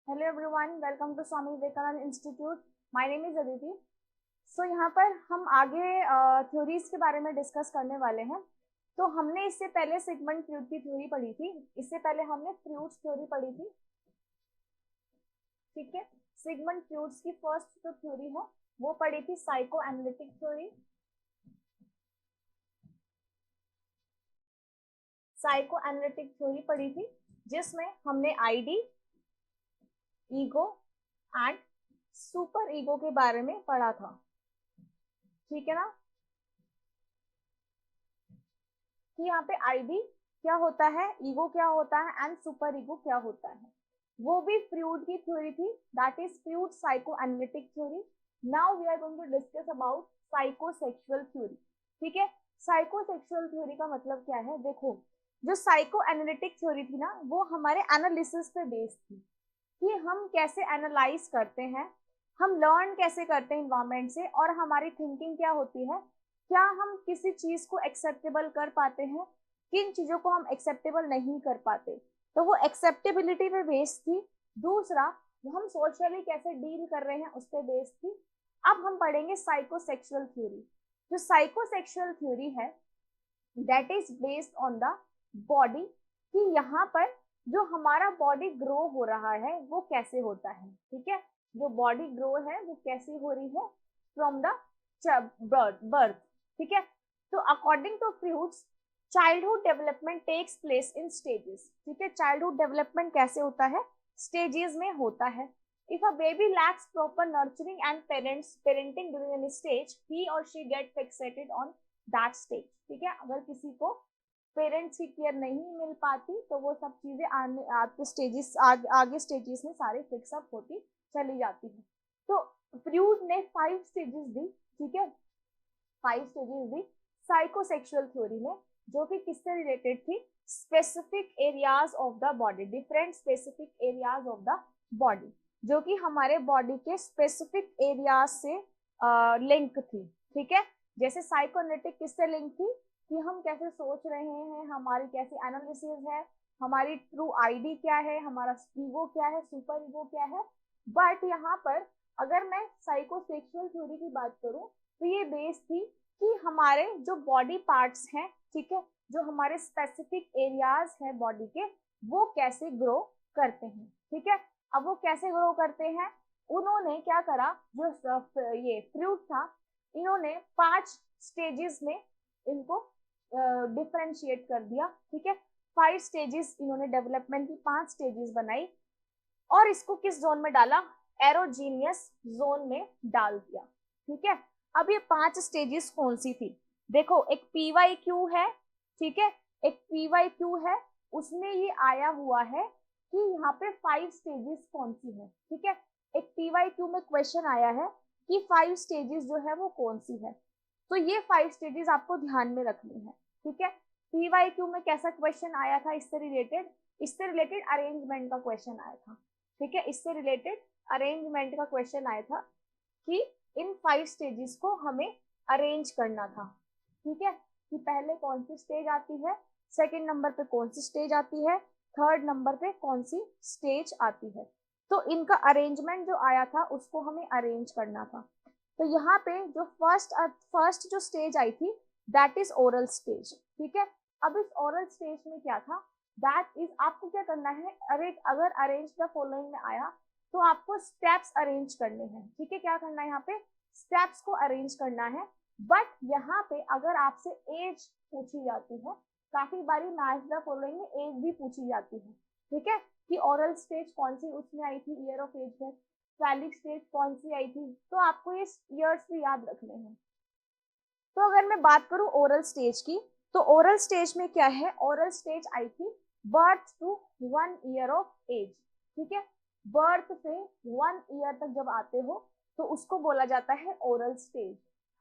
Hello everyone, welcome to Swami Vivekananda institute. My name is Aditi. So यहाँ पर हम आगे थ्योरीज के बारे में डिस्कस करने वाले हैं। तो हमने इससे पहले सिगमंड फ्रूड की थ्योरी पढ़ी थी। इससे पहले हमने फ्रूट्स थ्योरी पढ़ी थी, ठीक है। सिगमंड फ्रूड्स की फर्स्ट जो थ्योरी है वो पढ़ी थी psycho analytic theory. Psycho analytic theory पढ़ी थी जिसमें हमने ID, ego and super ego के बारे में पढ़ा था, ठीक है ना। कि यहाँ पे आईडी क्या होता है, ईगो क्या होता है एंड सुपर ईगो क्या होता है, वो भी फ्रूड की थ्योरी थी। That is Freud psycho analytic theory. Now we are going to discuss about psychosexual theory, ठीक है। साइकोसेक्सुअल थ्योरी का मतलब क्या है, देखो, जो साइको एनालिटिक थ्योरी थी ना वो हमारे एनालिसिस पे बेस्ड थी कि हम कैसे एनालाइज करते हैं, हम लर्न कैसे करते हैं इन्वायरमेंट से, और हमारी थिंकिंग क्या होती है, क्या हम किसी चीज को एक्सेप्टेबल कर पाते हैं, किन चीजों को हम एक्सेप्टेबल नहीं कर पाते। तो वो एक्सेप्टेबिलिटी पे बेस्ड थी। दूसरा, हम सोशली कैसे डील कर रहे हैं उस पर बेस्ड थी। अब हम पढ़ेंगे साइकोसेक्सुअल थ्योरी। जो साइकोसेक्सुअल थ्योरी है that is based on the body, कि यहाँ पर जो हमारा बॉडी ग्रो हो रहा है वो कैसे होता है, ठीक है। जो बॉडी ग्रो है वो कैसे हो रही है फ्रॉम द बर्थ, ठीक है। तो according to Freud's, childhood development takes place in stages, ठीक है। चाइल्डहुड डेवलपमेंट कैसे होता है, स्टेजेस में होता है। If a baby lacks proper nurturing and parenting during any stage, he और she get fixated on that stage, ठीक है। अगर किसी को पेरेंट्स की केयर नहीं मिल पाती तो वो सब चीजें आगे स्टेजेस आगे स्टेजेस में सारे फिक्सअप होती चली जाती है। तो फ्रूड ने 5 स्टेजेस दी, ठीक है, 5 स्टेजेस दी साइकोसेक्सुअल थ्योरी में, जो कि किससे रिलेटेड थी, specific areas of the body, different specific areas of the body, जो कि हमारे बॉडी के स्पेसिफिक एरियाज से लिंक थी, ठीक है। जैसे साइकोनेटिक किससे लिंक थी, कि हम कैसे सोच रहे हैं, हमारी कैसी एनालिसिस है, हमारी ट्रू आईडी क्या है, हमारा ईगो क्या है, सुपर ईगो क्या है। बट यहाँ पर अगर मैं साइकोसेक्सुअल थ्योरी की बात करूं तो ये बेस थी कि हमारे जो बॉडी पार्ट्स हैं, ठीक है, जो हमारे स्पेसिफिक एरियाज हैं बॉडी के, वो कैसे ग्रो करते हैं, ठीक है। अब वो कैसे ग्रो करते हैं, उन्होंने क्या करा, जो ये फ्रूट था, इन्होंने 5 स्टेजेस में इनको डिफरेंशिएट कर दिया, ठीक है। 5 स्टेजेस इन्होंने डेवलपमेंट की 5 स्टेजेस बनाई और इसको किस जोन में डाला, एरोजीनियस जोन में डाल दिया, ठीक है। अब ये 5 स्टेजेस कौन सी थी, देखो, एक PYQ है, ठीक है, एक PYQ है, उसमें ये आया हुआ है कि यहाँ पे 5 स्टेजेस कौन सी है, ठीक है। एक PYQ में क्वेश्चन आया है कि 5 स्टेजेस जो है वो कौन सी है। तो ये 5 स्टेजेस आपको ध्यान में रखनी है, ठीक है। PYQ में कैसा क्वेश्चन आया था इससे रिलेटेड अरेंजमेंट का क्वेश्चन आया था, ठीक है। इससे रिलेटेड अरेंजमेंट का क्वेश्चन आया था कि इन 5 स्टेजेस को हमें अरेंज करना था, ठीक है, कि पहले कौन सी स्टेज आती है, सेकंड नंबर पे कौन सी स्टेज आती है, थर्ड नंबर पे कौन सी स्टेज आती है। तो इनका अरेंजमेंट जो आया था उसको हमें अरेंज करना था। तो यहाँ पे जो फर्स्ट जो स्टेज आई थी दैट इज ओरल स्टेज, ठीक है। अब इस ओरल स्टेज में क्या था, दैट इज आपको क्या करना है, अगर अरेंज द फॉलोइंग में आया तो आपको स्टेप्स अरेंज करने हैं, ठीक है। क्या करना है, यहाँ पे स्टेप्स को अरेंज करना है। बट यहाँ पे अगर आपसे एज पूछी जाती है, काफी बारी मैच द फॉलोइंग में एज भी पूछी जाती है, ठीक है, कि ओरल स्टेज कौन सी उसमें आई थी, ईयर ऑफ एज में फैलिक स्टेज कौन सी आई थी, तो आपको ये ईयर्स भी याद रखने हैं। तो अगर मैं बात करूं ओरल स्टेज की, तो ओरल स्टेज में क्या है, ओरल स्टेज आई थी birth to 1 year of age, ठीक है। बर्थ से 1 ईयर तक जब आते हो तो उसको बोला जाता है ओरल स्टेज।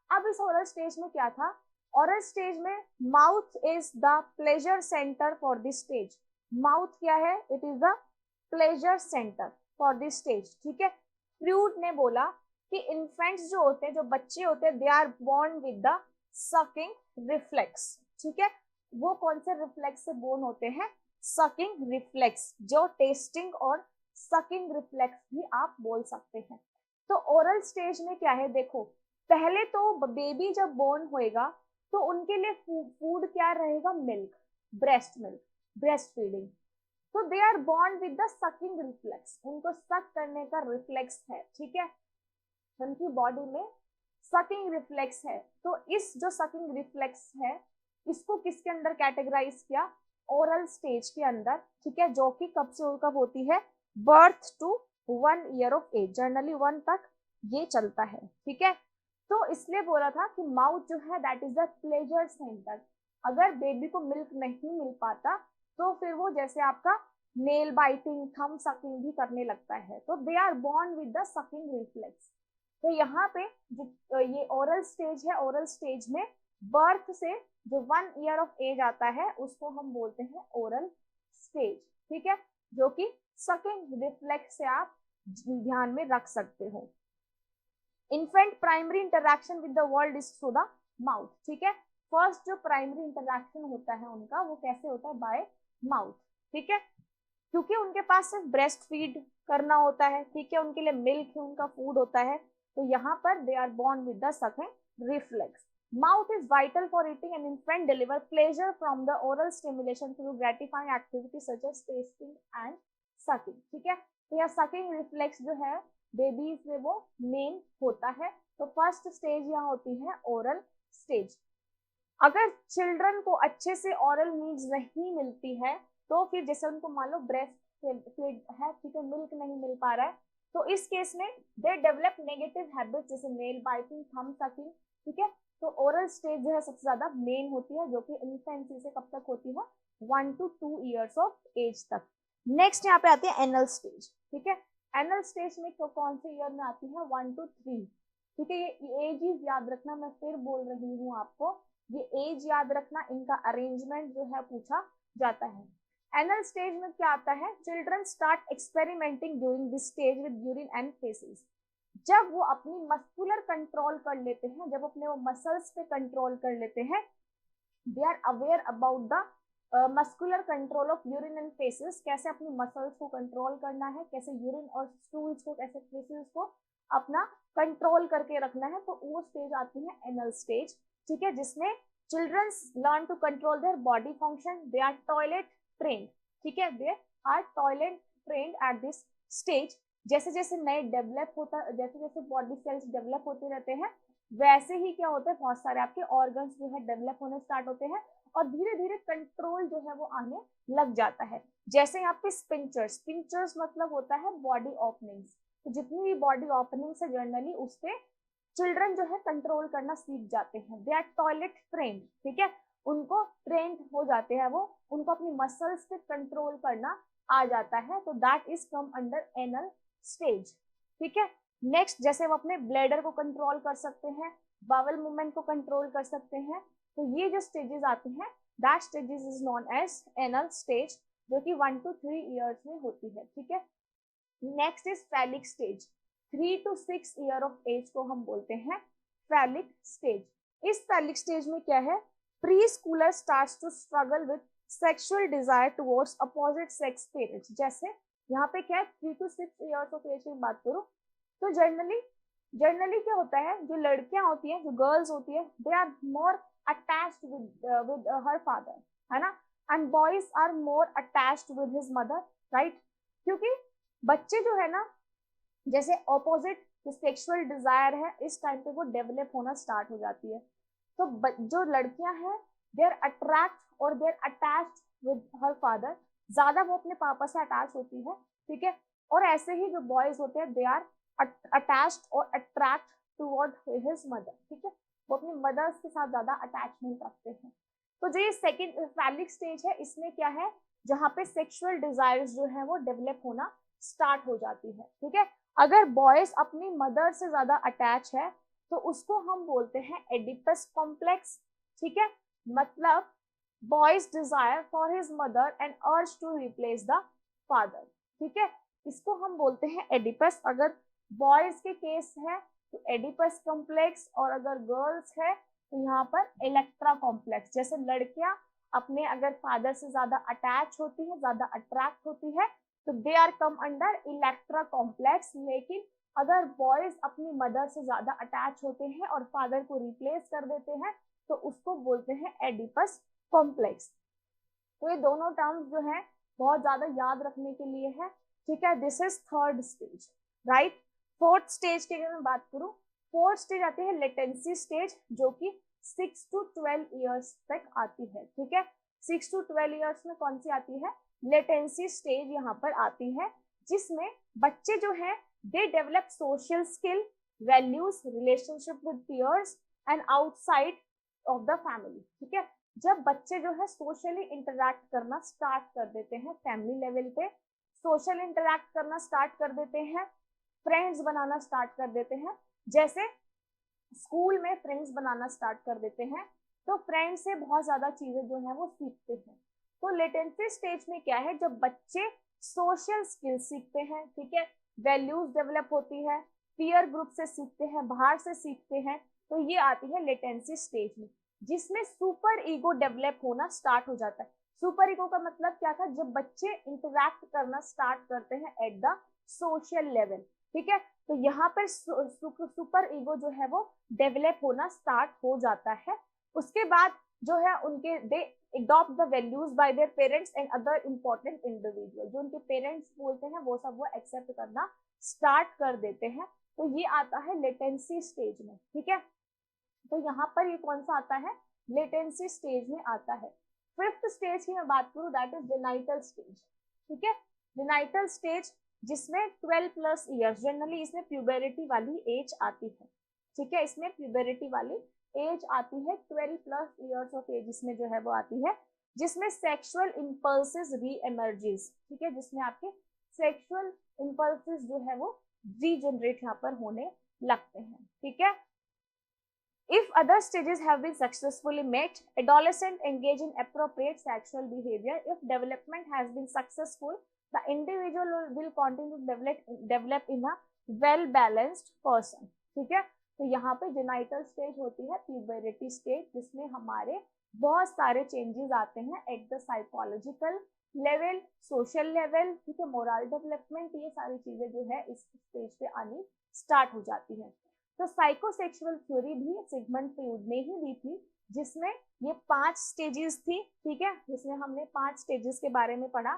अब इस ओरल स्टेज में क्या था, ओरल स्टेज में mouth is the pleasure centre for this stage. Mouth क्या है, it is the pleasure centre for this stage, ठीक है। फ्रूड ने बोला कि इन्फेंट्स जो होते हैं, जो बच्चे होते हैं, they are born with the sucking reflex, ठीक है। वो कौन से रिफ्लेक्स से बोर्न होते हैं, सकिंग रिफ्लेक्स, जो टेस्टिंग और सकिंग रिफ्लेक्स भी आप बोल सकते हैं। तो ओरल स्टेज में क्या है, देखो पहले तो बेबी जब बोर्न होएगा तो उनके लिए फूड क्या रहेगा, मिल्क, मिल्क, ब्रेस्ट फीडिंग। तो they are born with the sucking reflex, उनको सक करने का रिफ्लेक्स है, ठीक है, उनकी बॉडी में सकिंग रिफ्लेक्स है। तो इस जो सकिंग रिफ्लेक्स है इसको किसके अंदर कैटेगराइज किया, ओरल स्टेज के अंदर, ठीक है, जो कि कब से कब होती है, birth to 1 year of age, generally 1 तक ये चलता है, ठीक है। तो इसलिए बोला था कि माउथ जो है that is the pleasure centre. अगर बेबी को मिल्क नहीं मिल पाता तो फिर वो जैसे आपका नेल बाइटिंग, थम सकिंग भी करने लगता है। तो they are born with the sucking reflex. तो यहाँ पे ये ओरल स्टेज है, ओरल स्टेज में बर्थ से जो 1 ईयर ऑफ एज आता है उसको हम बोलते हैं ओरल स्टेज, ठीक है, जो कि सकिंग रिफ्लेक्स से आप ध्यान में रख सकते हो। Infant primary interaction with the world is through the mouth, ठीक है। फर्स्ट जो प्राइमरी इंटरैक्शन होता है उनका वो कैसे होता है, बाय माउथ, ठीक है, क्योंकि उनके पास सिर्फ ब्रेस्ट फीड करना होता है, ठीक है, उनके लिए मिल्क उनका फूड होता है। तो यहाँ पर they are born with the sucking reflex. Mouth is vital for eating, and infant deliver pleasure from the oral stimulation through gratifying activities such as tasting and sucking, ठीक है। तो यह सकिंग रिफ्लेक्स जो है बेबीज में वो main होता है। तो फर्स्ट स्टेज यहाँ होती है ओरल स्टेज। अगर चिल्ड्रन को अच्छे से ओरल नीड्स नहीं मिलती है तो फिर जैसे उनको मान लो ब्रेस्ट फीड है, ठीक है, मिल्क नहीं मिल पा रहा है, तो इस केस में दे डेवलप नेगेटिव हैबिट्स जैसे नेल बाइटिंग, थंब सकिंग, ठीक है। तो ओरल स्टेज जो है सबसे ज्यादा मेन होती है, जो कि इन्फेंसी से कब तक होती है, 1 to 2 ईयर्स ऑफ एज तक। नेक्स्ट यहाँ पे आती है एनल स्टेज, ठीक है। एनल स्टेज में कौन से ईयर में आती है, 1 to 3, ठीक है। ये एज याद रखना, मैं फिर बोल रही हूँ आपको, ये एज याद रखना, इनका अरेंजमेंट जो है पूछा जाता है। एनल स्टेज में क्या आता है, children start experimenting during this stage with urine and faces. जब वो अपनी मस्कुलर कंट्रोल कर लेते हैं, जब अपने वो मसल्स पे कंट्रोल कर लेते हैं, they are aware about the muscular control of urine and faeces, कैसे अपनी मसल्स को कंट्रोल करना है, कैसे यूरिन और स्टूल्स को, कैसे फेसेस को अपना कंट्रोल करके रखना है। तो वो स्टेज आती है एनल स्टेज, ठीक है, जिसमें childrens learn to control their body function, they are toilet trained, ठीक है, they are toilet trained at this stage. जैसे जैसे नए डेवलप होता, जैसे जैसे बॉडी सेल्स डेवलप होते रहते हैं वैसे ही क्या होता है, बहुत सारे आपके ऑर्गन्स जो है डेवलप होने स्टार्ट होते हैं और धीरे धीरे कंट्रोल जो है वो आने लग जाता है। जैसे यहाँ पे स्पिंचर्स, स्पिंचर्स मतलब होता है बॉडी ओपनिंग्स। तो जितनी भी बॉडी ओपनिंग्स है जनरली उस पे चिल्ड्रन जो है कंट्रोल करना सीख जाते हैं। दे आर टॉयलेट ट्रेन्ड, ठीक है, उनको ट्रेंड हो जाते हैं, वो उनको अपनी मसल्स पे कंट्रोल करना आ जाता है। तो that is come under anal stage, ठीक है। नेक्स्ट, जैसे वो अपने ब्लैडर को कंट्रोल कर सकते हैं, बावल मूवमेंट को कंट्रोल कर सकते हैं, तो ये जो स्टेजेस आते हैं that stages is known as anal stage, जो कि 1 to 3 ईयर्स में होती है, ठीक है। Next is phallic stage, 3 to 6 year of age को हम बोलते हैं फैलिक स्टेज। इस फैलिक स्टेज में क्या है, pre schooler starts to struggle with sexual desire towards opposite sex parents. जैसे यहाँ पे क्या है, 3 to 6 ईयर्स ऑफ एज की बात करूँ तो जनरली क्या होता है, जो लड़कियां होती हैं, जो गर्ल्स होती है, they are more attached with her father, है ना, and boys are more attached with his mother, right. क्योंकि बच्चे जो है ना, जैसे ऑपोजिट जो सेक्सुअल डिजायर है इस टाइम पे वो डेवलप होना स्टार्ट हो जाती है। तो जो लड़कियां हैं दे आर अट्रैक्ट और they are attached with her father, ज्यादा वो अपने पापा से अटैच होती है, ठीक है। और ऐसे ही जो बॉयज होते हैं दे आर अटैच्ड और अट्रैक्ट टुवर्ड हिज मदर, ठीक है, वो अपनी मदर्स के साथ ज्यादा अटैचमेंट रखते हैं। तो जो ये सेकंड फैलिक स्टेज है इसमें क्या है, जहाँ पे सेक्सुअल डिजायर्स जो है वो डेवलप होना स्टार्ट हो जाती है, ठीक है। अगर बॉयज अपनी मदर से ज्यादा अटैच है तो उसको हम बोलते हैं एडिपस कॉम्प्लेक्स, ठीक है, मतलब boys desire for his mother and urge to replace the father, ठीक है, इसको हम बोलते हैं एडिपस। अगर बॉयज के केस है तो एडिपस कॉम्प्लेक्स, और अगर गर्ल्स है तो यहाँ पर इलेक्ट्रा कॉम्प्लेक्स। जैसे लड़कियां अपने अगर फादर से ज्यादा अटैच होती है, ज्यादा अट्रैक्ट होती है, तो they are come under Electra complex. लेकिन अगर बॉयज अपनी मदर से ज्यादा अटैच होते हैं और फादर को रिप्लेस कर देते हैं तो उसको बोलते हैं एडिपस कॉम्प्लेक्स। तो ये दोनों टर्म्स जो है बहुत ज्यादा याद रखने के लिए है, ठीक है। This is third stage, right. Fourth stage की अगर मैं बात करूं, फोर्थ स्टेज आती है लेटेंसी स्टेज, जो कि 6 to 12 ईयर्स तक आती है, ठीक है। 6 to 12 ईयर्स में कौन सी आती है, लेटेंसी स्टेज यहाँ पर आती है, जिसमें बच्चे जो है they develop social skill, values, relationship with peers and outside of the family, ठीक है। जब बच्चे जो है सोशली इंटरैक्ट करना स्टार्ट कर देते हैं, फैमिली लेवल पे सोशल इंटरैक्ट करना स्टार्ट कर देते हैं, फ्रेंड्स बनाना स्टार्ट कर देते हैं, जैसे स्कूल में फ्रेंड्स बनाना स्टार्ट कर देते हैं, तो फ्रेंड्स से बहुत ज्यादा चीजें जो है वो सीखते हैं। तो लेटेंसी स्टेज में क्या है, जब बच्चे सोशल स्किल सीखते हैं, ठीक है, वैल्यूज डेवलप होती है, पीयर ग्रुप से सीखते हैं, बाहर से सीखते हैं, तो ये आती है लेटेंसी स्टेज में, जिसमें सुपर ईगो डेवलप होना स्टार्ट हो जाता है। सुपर ईगो का मतलब क्या था, जब बच्चे इंटरैक्ट करना स्टार्ट करते हैं एट द सोशल लेवल, ठीक है। तो यहाँ पर सुपर ईगो जो है वो डेवलप होना स्टार्ट हो जाता है। उसके बाद जो है उनके दे adopt the values by their parents and other important individual, जो उनके पेरेंट्स बोलते हैं वो सब वो एक्सेप्ट करना स्टार्ट कर देते हैं। तो ये आता है लेटेंसी स्टेज में, ठीक है। तो यहाँ पर ये कौन सा आता है, लेटेंसी स्टेज में आता है। फिफ्थ स्टेज की मैं बात करूँ, दैट इज जेनाइटल स्टेज, ठीक है। जेनाइटल स्टेज जिसमें 12 प्लस ईयर्स, जनरली इसमें प्यूबरिटी वाली एज आती है, ठीक है, इसमें प्यूबरिटी वाली एज आती है, 12 प्लस ईयर्स ऑफ एज इसमें जो है वो आती है, जिसमें सेक्सुअल इम्पल्सेस री एमर्जेस, ठीक है, जिसमें आपके सेक्सुअल इम्पल्सेस जो है वो रीजनरेट यहाँ पर होने लगते हैं, ठीक है। If other stages have been successfully met, adolescents engage in appropriate sexual behavior. If development has been successful, the individual will continue to develop in a well-balanced person. ठीक है, तो यहाँ पे जेनाइटल स्टेज होती है प्यूबरिटी स्टेज, जिसमें हमारे बहुत सारे चेंजेस आते हैं at the psychological level, social level, ठीक है, मोरल डेवलपमेंट, ये सारी चीजें जो है इस स्टेज पे आनी स्टार्ट हो जाती है। तो साइकोसेक्सुअल थ्योरी भी सिगमंड फ्रॉइड ने ही दी थी, जिसमें ये 5 स्टेजेस थी, ठीक है, जिसमें हमने 5 स्टेजेस के बारे में पढ़ा,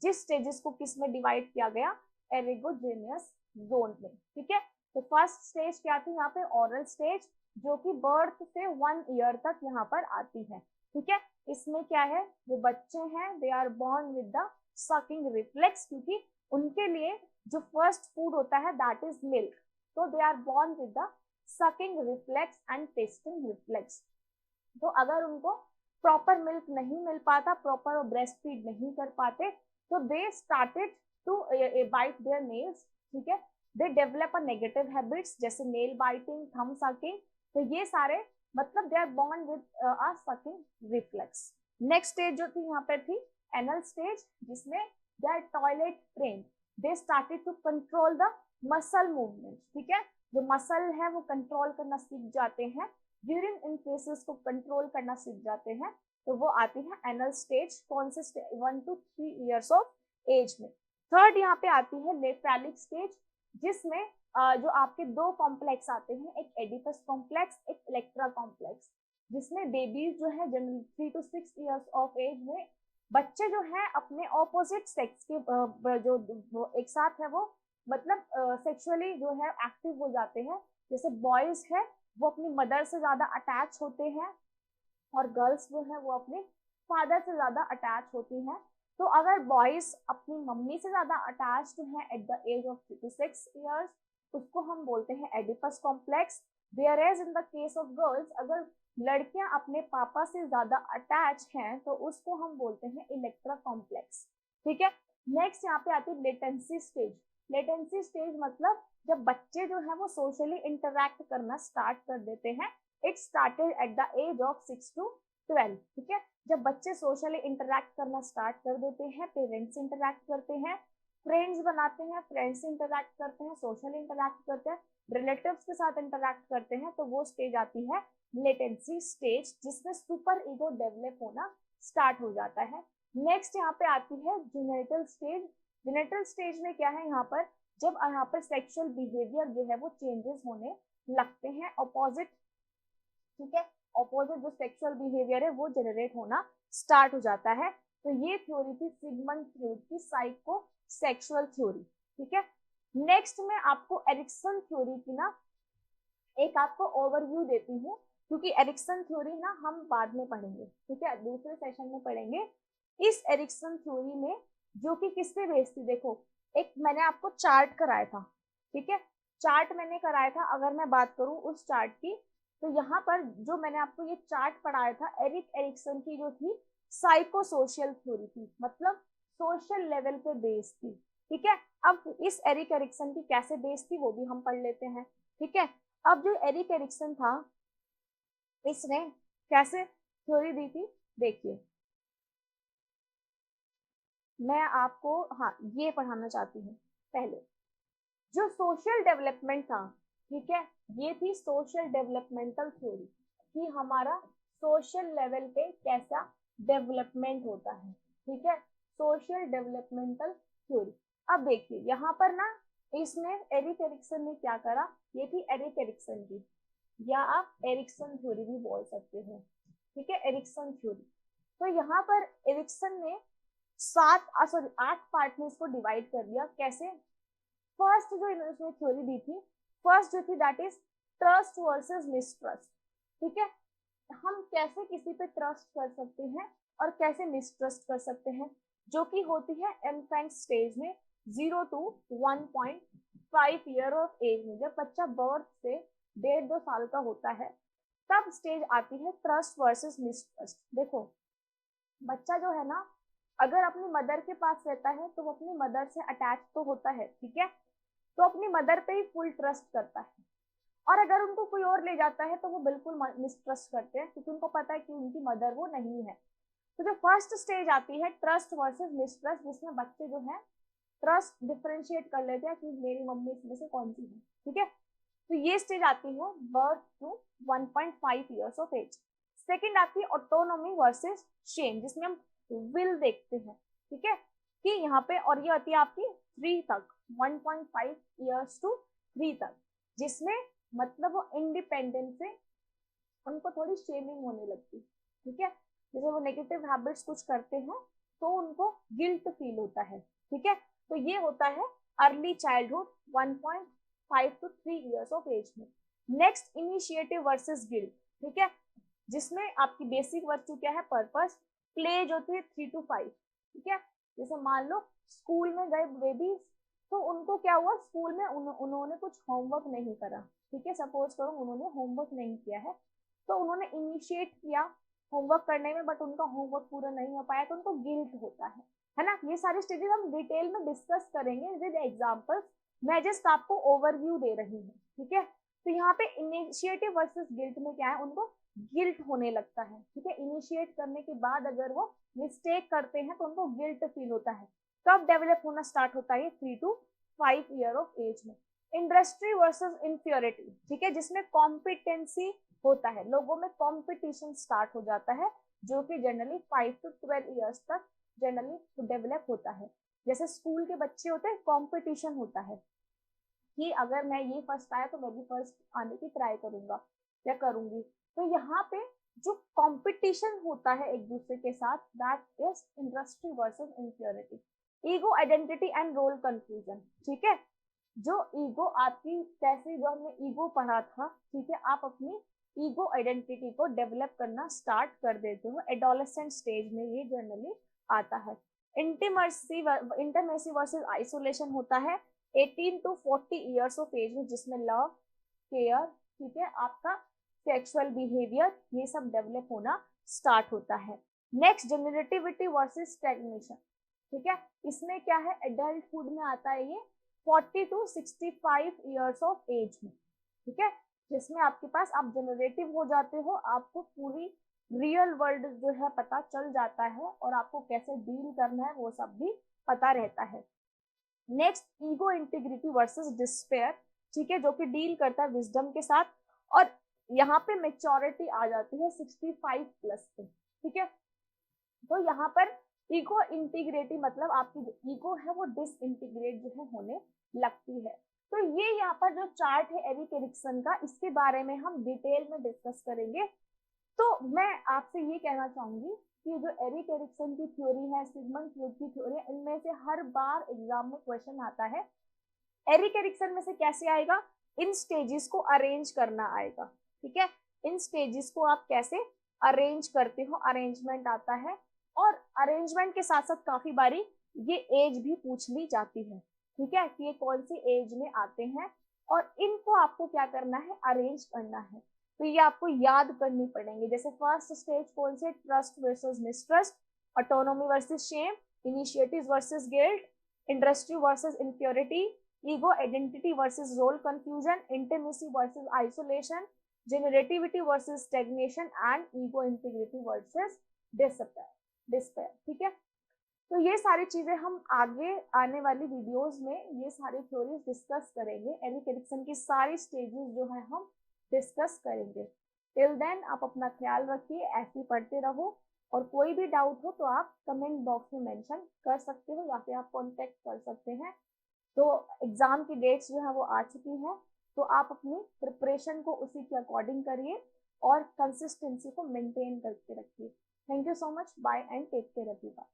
जिस स्टेजेस को किस में डिवाइड किया गया, एरिगोजेनियस जोन में, ठीक है। तो फर्स्ट स्टेज क्या थी यहाँ पे, ओरल स्टेज, जो कि बर्थ से 1 ईयर तक यहाँ पर आती है, ठीक है। इसमें क्या है, जो बच्चे हैं they are born with the sucking reflex, क्योंकि उनके लिए जो फर्स्ट फूड होता है दैट इज मिल्क, तो they are born with the sucking reflex and testing reflex. तो अगर उनको प्रॉपर मिल्क नहीं मिल पाता, प्रॉपर ब्रेस्ट फीड नहीं कर पाते, तो they started to bite their nails, ठीक है, they develop a negative habits जैसे नेल बाइटिंग, थंब सकिंग, तो ये सारे मतलब they are born with a sucking reflex. Next stage जो थी यहाँ पे थी एनल स्टेज, जिसमें they are toilet trained, they started to control the muscle movement, ठीक है, जो मसल है वो कंट्रोल करना सीख जाते हैं, ड्यूरिंग इन केसेस को कंट्रोल करना सीख जाते हैं, तो वो आती है एनल स्टेज, कौन से 1 to 3 ईयर्स ऑफ एज में। थर्ड यहाँ पे आती है लेफेलिक स्टेज, जिसमें जो आपके 2 कॉम्प्लेक्स आते हैं, एक एडिपस कॉम्प्लेक्स, एक इलेक्ट्रा कॉम्प्लेक्स, जिसमें बेबीज जो है generally 3 to 6 years of age में बच्चे जो है अपने ऑपोजिट सेक्स के जो एक साथ है वो मतलब सेक्सुअली जो है एक्टिव हो जाते हैं। जैसे बॉयज है वो अपनी मदर से ज्यादा अटैच होते हैं और गर्ल्स जो है वो अपने फादर से ज्यादा अटैच होती हैं। तो अगर बॉयज अपनी मम्मी से ज्यादा अटैच्ड है at the age of 3 to 6 years, उसको हम बोलते हैं Oedipus complex. Whereas in the case of girls, अगर लड़कियां अपने पापा से ज्यादा अटैच हैं तो उसको हम बोलते हैं इलेक्ट्रा कॉम्प्लेक्स, ठीक है। नेक्स्ट यहाँ पे आती है लेटेंसी स्टेज। लेटेंसी स्टेज मतलब जब बच्चे जो है वो सोशली इंटरैक्ट करना स्टार्ट कर देते हैं, it started at the age of 6 to 12, ठीक है। जब बच्चे सोशली इंटरैक्ट करना स्टार्ट कर देते हैं, पेरेंट्स इंटरैक्ट करते हैं, फ्रेंड्स बनाते हैं, फ्रेंड्स इंटरैक्ट करते हैं, सोशल इंटरैक्ट करते हैं, रिलेटिव्स के साथ इंटरैक्ट करते हैं, तो वो स्टेज आती है लेटेंसी स्टेज, जिसमें सुपर ईगो डेवलप होना स्टार्ट हो जाता है। नेक्स्ट यहाँ पे आती है जेनिटल स्टेज, जेनिटल स्टेज में क्या है यहाँ पर, जब यहाँ पर सेक्सुअल बिहेवियर जो है वो चेंजेस होने लगते हैं, अपोजिट, ठीक है, अपोजिट जो सेक्सुअल बिहेवियर है वो जनरेट होना स्टार्ट हो जाता है। तो ये थ्योरी थी सिगमंड फ्रॉइड की साइको सेक्सुअल थ्योरी, ठीक है। नेक्स्ट मैं आपको एरिक्सन थ्योरी की ना एक आपको ओवरव्यू देती हूँ, क्योंकि एरिक्सन थ्योरी ना हम बाद में पढ़ेंगे, ठीक है, दूसरे सेशन में पढ़ेंगे। इस एरिक्सन थ्योरी में जो कि किस पे बेस्ड थी, देखो एक मैंने आपको चार्ट कराया था, ठीक है, चार्ट मैंने कराया था, अगर मैं बात करूं उस चार्ट की, तो यहाँ पर जो मैंने आपको ये चार्ट पढ़ाया था, एरिक एरिक्सन की जो थी साइको सोशल थ्योरी थी, मतलब सोशल लेवल पे बेस्ड थी, ठीक है। अब इस एरिक एरिक्सन की कैसे बेस्ड थी वो भी हम पढ़ लेते हैं, ठीक है। अब जो एरिक एरिक्सन था इसने कैसे थ्योरी दी थी, देखिए मैं आपको हाँ ये पढ़ाना चाहती हूँ। पहले जो सोशल डेवलपमेंट था, ठीक है, ये थी सोशल डेवलपमेंटल थ्योरी कि हमारा सोशल लेवल पे कैसा डेवलपमेंट होता है, ठीक है, सोशल डेवलपमेंटल थ्योरी। अब देखिए यहाँ पर ना इसने एरिक एरिक्सन ने क्या करा, ये थी एरिक एरिक्सन की, या आप एरिक्सन थ्योरी भी बोल सकते हो, ठीक है, एरिक्सन थ्योरी। तो यहाँ पर एरिक्सन ने 8 पार्ट में इसको डिवाइड कर दिया। कैसे, फर्स्ट जो इन्होंने थ्योरी दी थी, फर्स्ट जो थी that is trust versus mistrust, ठीक है, हम कैसे किसी पे ट्रस्ट कर सकते हैं और कैसे मिसट्रस्ट कर सकते हैं, जो कि होती है इन्फेंट स्टेज में 0 to 1.5 ईयर ऑफ एज में, जब बच्चा बर्थ से 1.5-2 साल का होता है तब स्टेज आती है ट्रस्ट वर्सेस मिसट्रस्ट। देखो बच्चा जो है ना अगर अपनी मदर के पास रहता है तो वो अपनी मदर से अटैच तो होता है, ठीक है, तो अपनी मदर पे ही फुल ट्रस्ट करता है, और अगर उनको कोई और ले जाता है तो वो बिल्कुल मिसट्रस्ट करते हैं, क्योंकि उनको पता है कि उनकी मदर वो नहीं है। तो जो फर्स्ट स्टेज आती है ट्रस्ट वर्सेस मिसट्रस्ट, जिसमें बच्चे जो है ट्रस्ट डिफरेंशिएट कर लेते हैं कि मेरी मम्मी इसमें से कौन सी है, ठीक है। तो ये स्टेज आती है birth to 1.5 years of age. Second आती है ऑटोनॉमी वर्सेस शेम, जिसमें हम विल देखते हैं, ठीक है, कि यहाँ पे, और ये आती है आपकी 3 तक, 1.5 ईयर्स टू 3 तक, जिसमें मतलब वो इंडिपेंडेंस से उनको थोड़ी शेमिंग होने लगती, ठीक है, जैसे वो नेगेटिव हैबिट्स कुछ करते हैं तो उनको गिल्ट फील होता है, ठीक है। तो ये होता है early childhood 1.5 to 3 years of age में। नेक्स्ट इनिशिएटिव वर्सेस गिल्ट, ठीक है, जिसमें आपकी बेसिक वर्च्यू क्या है, पर्पस, प्ले जो थी 3 to 5, ठीक है, जैसे मान लो स्कूल में गए बेबी, तो उनको क्या हुआ स्कूल में उन्होंने कुछ होमवर्क नहीं करा, ठीक है, सपोज करो उन्होंने होमवर्क नहीं किया है, तो उन्होंने इनिशिएट किया होमवर्क करने में बट उनका होमवर्क पूरा नहीं हो पाया तो उनको गिल्ट होता है ना। ये सारी स्टेजेस हम डिटेल में डिस्कस करेंगे विद एग्जांपल्स, मैं जस्ट आपको ओवरव्यू दे रही हूँ, ठीक है। तो यहाँ पे इनिशिएटिव वर्सेस गिल्ट में क्या है, उनको गिल्ट होने लगता है, ठीक है, इनिशिएट करने के बाद अगर वो मिस्टेक करते हैं तो उनको गिल्ट फील होता है। कब डेवलप होना स्टार्ट होता है, 3 to 5 ईयर ऑफ एज में। इंडस्ट्री वर्सेस इंफ्योरिटी, ठीक है, जिसमें कॉम्पिटेंसी होता है, लोगों में कंपटीशन स्टार्ट हो जाता है, जो कि जनरली 5 to 12 ईयर्स तक जनरली डेवलप होता है। जैसे स्कूल के बच्चे होते हैं, कंपटीशन होता है कि अगर मैं ये फर्स्ट आया तो मैं भी फर्स्ट आने की ट्राई करूंगा या करूंगी। तो यहाँ पे जो कंपटीशन होता है एक दूसरे के साथ, that is industry versus inferiority. Ego, identity and role confusion, ठीक है, जो ईगो आपकी, जैसे जो हमने ईगो पढ़ा था, ठीक है, आप अपनी ईगो आइडेंटिटी को डेवलप करना स्टार्ट कर देते हो एडोलेसेंट स्टेज में, ये जनरली आता है। इंटीमेसी वर्सेस आइसोलेशन होता है 18 to 40 ईयर्स ऑफ एज में, जिसमें लव, केयर, ठीक है, आपका सेक्सुअल बिहेवियर, ये सब डेवलप होना स्टार्ट होता है। नेक्स्ट जनरेटिविटी वर्सेस स्टैग्नेशन, ठीक है, इसमें क्या है, एडल्टहुड में आता है ये 40 to 65 ईयर्स ऑफ एज में, ठीक है, जिसमें आपके पास आप जनरेटिव हो जाते हो, आपको पूरी रियल वर्ल्ड जो है पता चल जाता है और आपको कैसे डील करना है वो सब भी पता रहता है। Next ego integrity versus despair, ठीक है, जो कि डील करता है विजडम के साथ, और यहाँ पे मेच्योरिटी आ जाती है 65 प्लस पे, ठीक है। तो यहाँ पर ईगो इंटीग्रेटी मतलब आपकी जो ईगो है वो डिसइंटीग्रेट जो है होने लगती है। तो ये यहाँ पर जो चार्ट है एरिक एरिक्सन का, इसके बारे में हम डिटेल में डिस्कस करेंगे। तो मैं आपसे ये कहना चाहूंगी कि जो एरिक एरिक्सन की थ्योरी है, सिगमंड फ्रॉइड की थ्योरी है, इनमें से हर बार एग्जाम में क्वेश्चन आता है। एरिक एरिक्सन में से कैसे आएगा, इन स्टेजेस को अरेंज करना आएगा। ठीक है, इन स्टेजेस को आप कैसे अरेंज करते हो, अरेंजमेंट आता है। और अरेंजमेंट के साथ साथ काफी बारी ये एज भी पूछ ली जाती है। ठीक है, कि ये कौन सी एज में आते हैं और इनको आपको क्या करना है, अरेंज करना है। तो ये आपको याद करनी पड़ेंगे। जैसे फर्स्ट स्टेज कौन से, trust versus mistrust, autonomy versus shame, initiative versus guilt, industry versus inferiority, ego identity versus role confusion, intimacy versus isolation, generativity versus stagnation and ego integrity versus despair। ठीक है, तो ये सारी चीजें हम आगे आने वाली वीडियोस में ये सारी थ्योरीज डिस्कस करेंगे। एरिक एरिक्सन की सारी स्टेजेस जो है हम डिस्कस करेंगे। टिल देन आप अपना ख्याल रखिए, ऐसे ही पढ़ते रहो, और कोई भी डाउट हो तो आप कमेंट बॉक्स में मेंशन कर सकते हो या फिर आप कांटेक्ट कर सकते हैं। तो एग्जाम की डेट्स जो है वो आ चुकी हैं, तो आप अपनी प्रिपरेशन को उसी के अकॉर्डिंग करिए और कंसिस्टेंसी को मेंटेन करके रखिए। Thank you so much, bye and take care everyone.